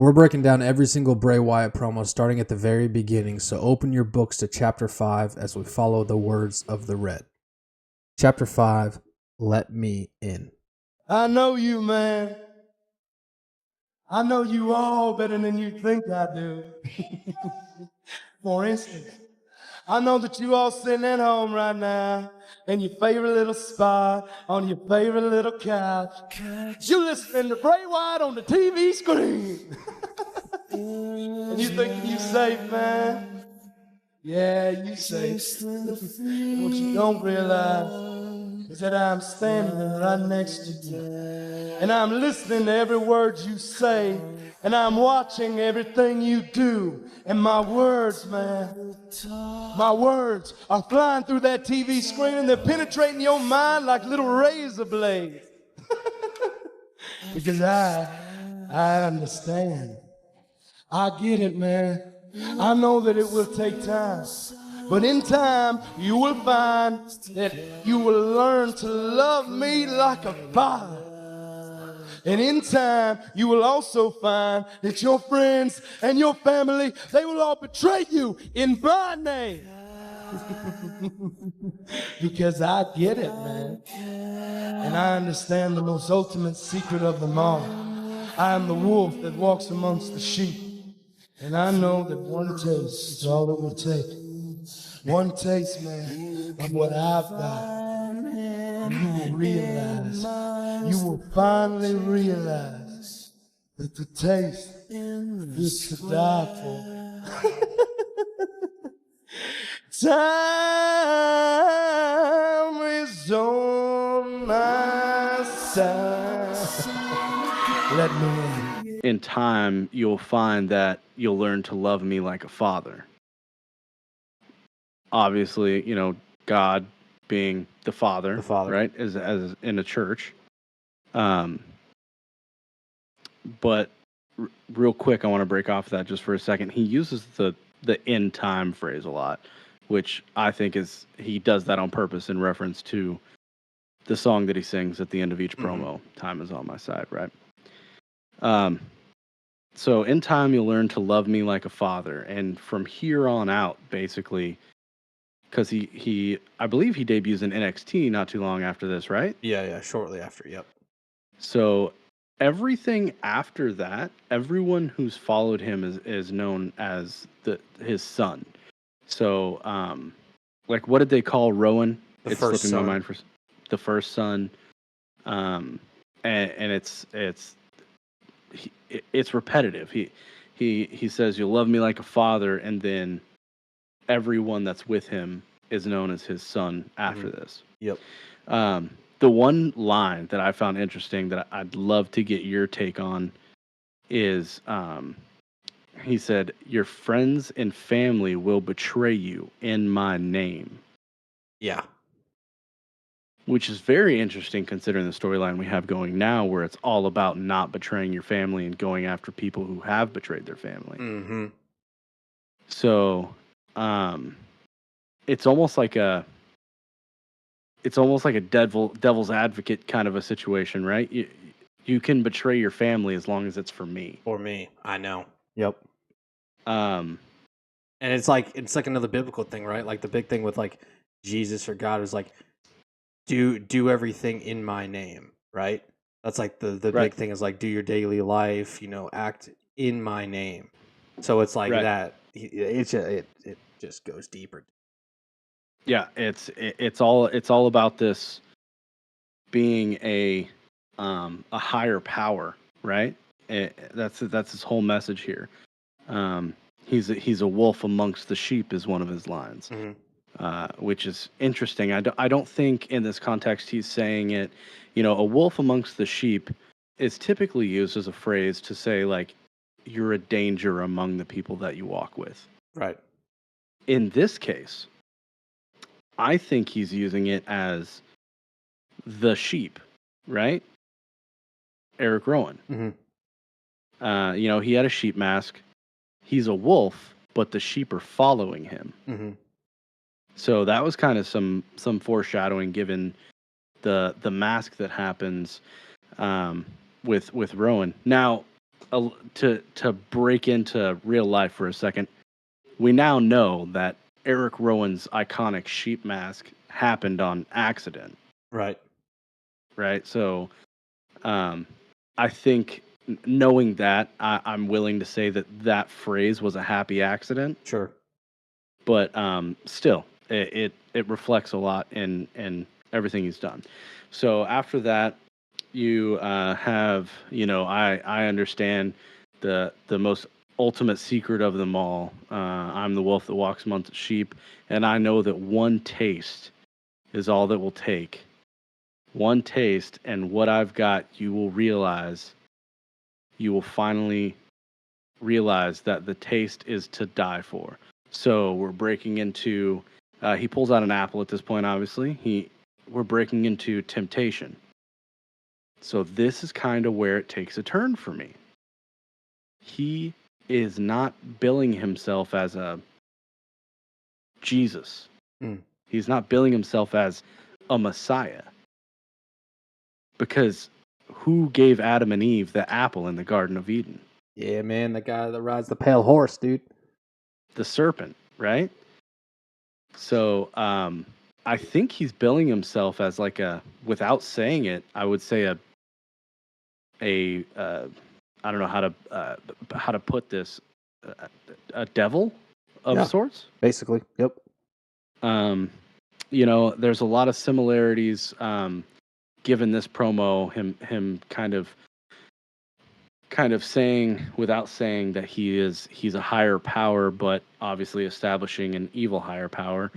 We're breaking down every single Bray Wyatt promo starting at the very beginning, so open your books to Chapter 5 as we follow the words of the Red. Chapter 5, Let Me In. I know you, man. I know you all better than you think I do. For instance, I know that you all sitting at home right now in your favorite little spot on your favorite little couch. You listening to Bray Wyatt on the TV screen. And you think you safe, man. Yeah, you safe. What you don't realize is that I'm standing right next to you. And I'm listening to every word you say. And I'm watching everything you do. And my words, man, my words are flying through that TV screen and they're penetrating your mind like little razor blades. Because I understand. I get it, man. I know that it will take time. But in time, you will find that you will learn to love me like a father. And in time, you will also find that your friends and your family, they will all betray you in my name. Because I get it, man. And I understand the most ultimate secret of them all. I am the wolf that walks amongst the sheep. And I know that one taste is all it will take. One taste, man, of what I've got. And you will realize, you will finally realize that the taste is to die for. Time is on my side. Let me in. In time, you'll find that you'll learn to love me like a father. Obviously, God being the father, right? As in a church. But real quick, I want to break off that just for a second. He uses the in time phrase a lot, which I think he does that on purpose in reference to the song that he sings at the end of each promo. Time is on my side, right? So in time, you'll learn to love me like a father. And from here on out, basically, because I believe he debuts in NXT not too long after this, right? Yeah, shortly after, yep. So everything after that, everyone who's followed him is known as his son. So, what did they call Rowan? It's slipping my mind for the first son. And it's repetitive. He says, "You'll love me like a father," and then everyone that's with him is known as his son after this. Yep. The one line that I found interesting that I'd love to get your take on is, he said, "Your friends and family will betray you in my name." Yeah. Which is very interesting considering the storyline we have going now, where it's all about not betraying your family and going after people who have betrayed their family. Mm-hmm. So, it's almost like a devil's advocate kind of a situation, right? You can betray your family as long as it's for me. For me, I know. Yep. And it's like another biblical thing, right? Like the big thing with like Jesus or God is like, do everything in my name, right? That's like the big thing is like do your daily life, act in my name. So it's like that. It just goes deeper. Yeah, it's all about this being a higher power, right? That's his whole message here. He's a wolf amongst the sheep is one of his lines. Mm-hmm. Which is interesting. I don't think in this context he's saying it. A wolf amongst the sheep is typically used as a phrase to say like you're a danger among the people that you walk with. Right. In this case, I think he's using it as the sheep, right? Eric Rowan. Mm-hmm. He had a sheep mask. He's a wolf, but the sheep are following him. Mm-hmm. So that was kind of some foreshadowing given the mask that happens with Rowan. Now, to break into real life for a second, we now know that Eric Rowan's iconic sheep mask happened on accident, Right. right? So, I think knowing that, I'm willing to say that that phrase was a happy accident. Sure. But still, it reflects a lot in everything he's done. So after that, you have, I understand the most ultimate secret of them all. I'm the wolf that walks among the sheep, and I know that one taste is all that will take. One taste, and what I've got, you will realize. You will finally realize that the taste is to die for. So we're breaking into. He pulls out an apple at this point. Obviously, we're breaking into temptation. So this is kind of where it takes a turn for me. He is not billing himself as a Jesus. He's not billing himself as a Messiah. Because who gave Adam and Eve the apple in the Garden of Eden? Yeah, man, the guy that rides the pale horse, dude. The serpent, right? So I think he's billing himself as like without saying it, I would say I don't know how to put this, a devil of sorts. Basically, yep. There's a lot of similarities given this promo, him kind of saying without saying that he's a higher power, but obviously establishing an evil higher power.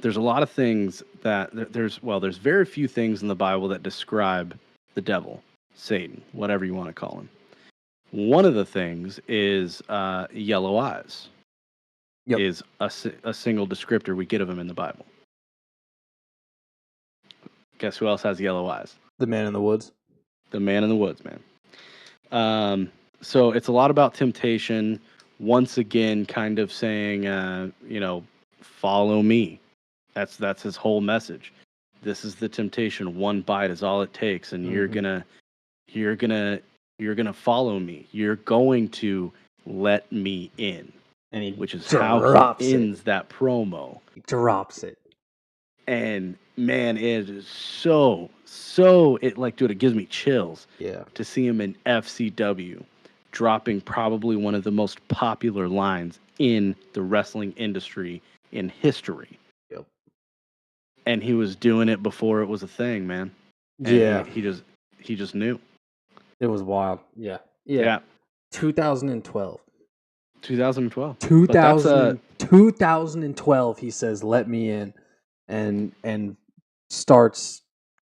There's a lot of things that there's very few things in the Bible that describe the devil, Satan, whatever you want to call him. One of the things is yellow eyes. Yep. Is a single descriptor we get of him in the Bible. Guess who else has yellow eyes? The man in the woods. The man in the woods, man. So it's a lot about temptation. Once again, kind of saying, follow me. That's his whole message. This is the temptation. One bite is all it takes, and you're gonna follow me. You're going to let me in, which is how he ends that promo. He drops it, and man, it is so. Dude, it gives me chills. Yeah. To see him in FCW, dropping probably one of the most popular lines in the wrestling industry in history. Yep. And he was doing it before it was a thing, man. And he just knew. It was wild. Yeah. 2012. 2012, he says, let me in, and starts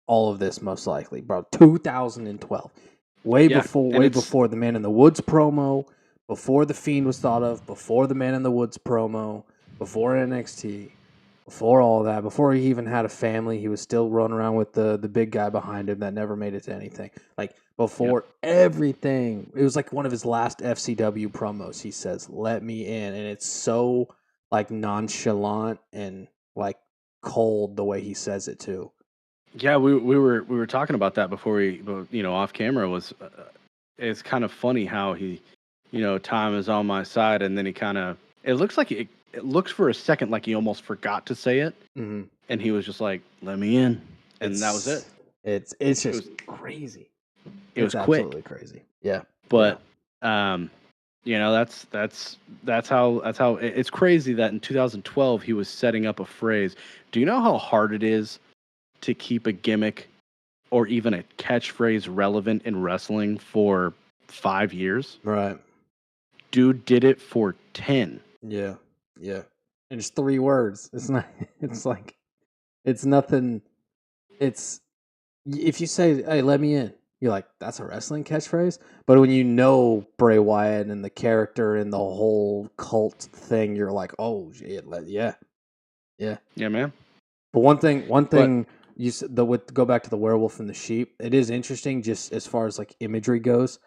all of this most likely, bro. 2012. Way before the Man in the Woods promo, before the Fiend was thought of, before the Man in the Woods promo, before NXT, before all that, before he even had a family, he was still running around with the big guy behind him that never made it to anything. Like, before everything, it was like one of his last FCW promos. He says, let me in. And it's so like nonchalant and like cold the way he says it too. Yeah, we were talking about that before we, off camera. Was it's kind of funny how he, time is on my side, and then he kind of, it looks like it looks for a second like he almost forgot to say it, and he was just like, let me in, and that was it. It's just crazy. It was absolutely quick. Crazy. Yeah. But that's how it's crazy that in 2012 he was setting up a phrase. Do you know how hard it is to keep a gimmick or even a catchphrase relevant in wrestling for 5 years? Right. Dude did it for 10. Yeah. Yeah. And it's 3 words. It's not, it's like, it's nothing. It's, if you say, hey, let me in, you're like, that's a wrestling catchphrase. But when you know Bray Wyatt and the character and the whole cult thing, you're like, oh, shit, yeah. Yeah. Yeah, man. But one thing, you said, go back to the werewolf and the sheep. It is interesting just as far as like imagery goes,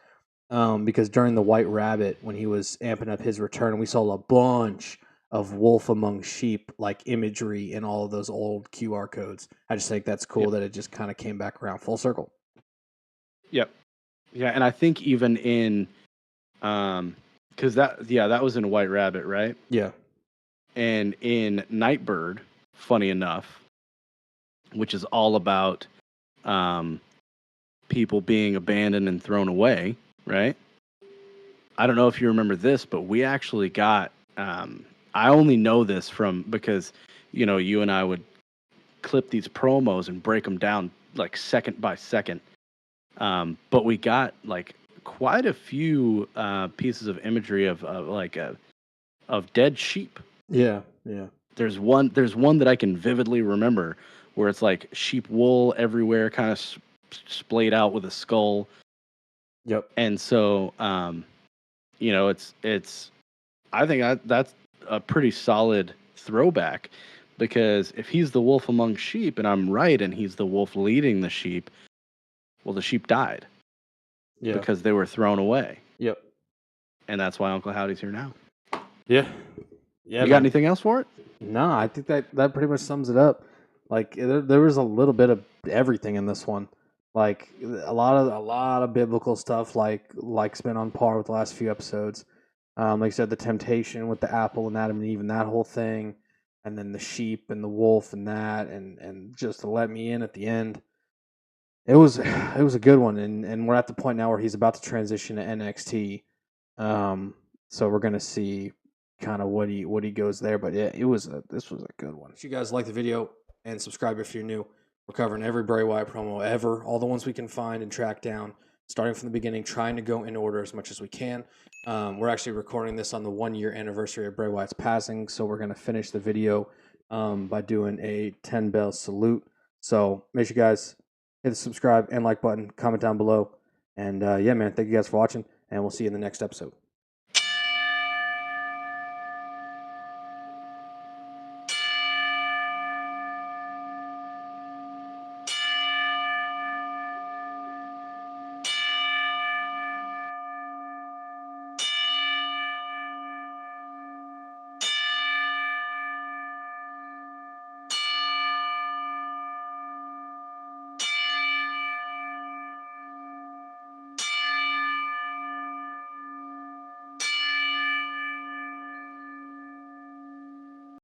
because during the White Rabbit, when he was amping up his return, we saw a bunch of wolf among sheep like imagery in all of those old QR codes. I just think that's cool that it just kind of came back around full circle. Yep. Yeah, and I think even in because that was in White Rabbit, right? Yeah. And in Nightbird, funny enough, which is all about people being abandoned and thrown away, right? I don't know if you remember this, but we actually got. I only know this from because you and I would clip these promos and break them down like second by second. But we got like quite a few pieces of imagery of dead sheep. Yeah. Yeah. There's one that I can vividly remember where it's like sheep wool everywhere, kind of splayed out with a skull. Yep. And so, it's. I think that's a pretty solid throwback because if he's the wolf among sheep, and I'm right, and he's the wolf leading the sheep, well, the sheep died because they were thrown away. Yep. And that's why Uncle Howdy's here now. Yeah. Yeah. You got anything else for it? No, I think that pretty much sums it up. Like there was a little bit of everything in this one. Like a lot of biblical stuff. Like's been on par with the last few episodes. Like I said, the temptation with the apple and Adam and Eve and that whole thing, and then the sheep and the wolf and that, and just to let me in at the end. It was a good one, and we're at the point now where he's about to transition to NXT. So we're gonna see kind of what he goes there. But yeah, this was a good one. If you guys like the video and subscribe if you're new, we're covering every Bray Wyatt promo ever, all the ones we can find and track down, starting from the beginning, trying to go in order as much as we can. We're actually recording this on the 1-year anniversary of Bray Wyatt's passing, so we're gonna finish the video by doing a 10 bell salute. So make sure you guys hit the subscribe and like button, comment down below, and yeah, man, thank you guys for watching, and we'll see you in the next episode.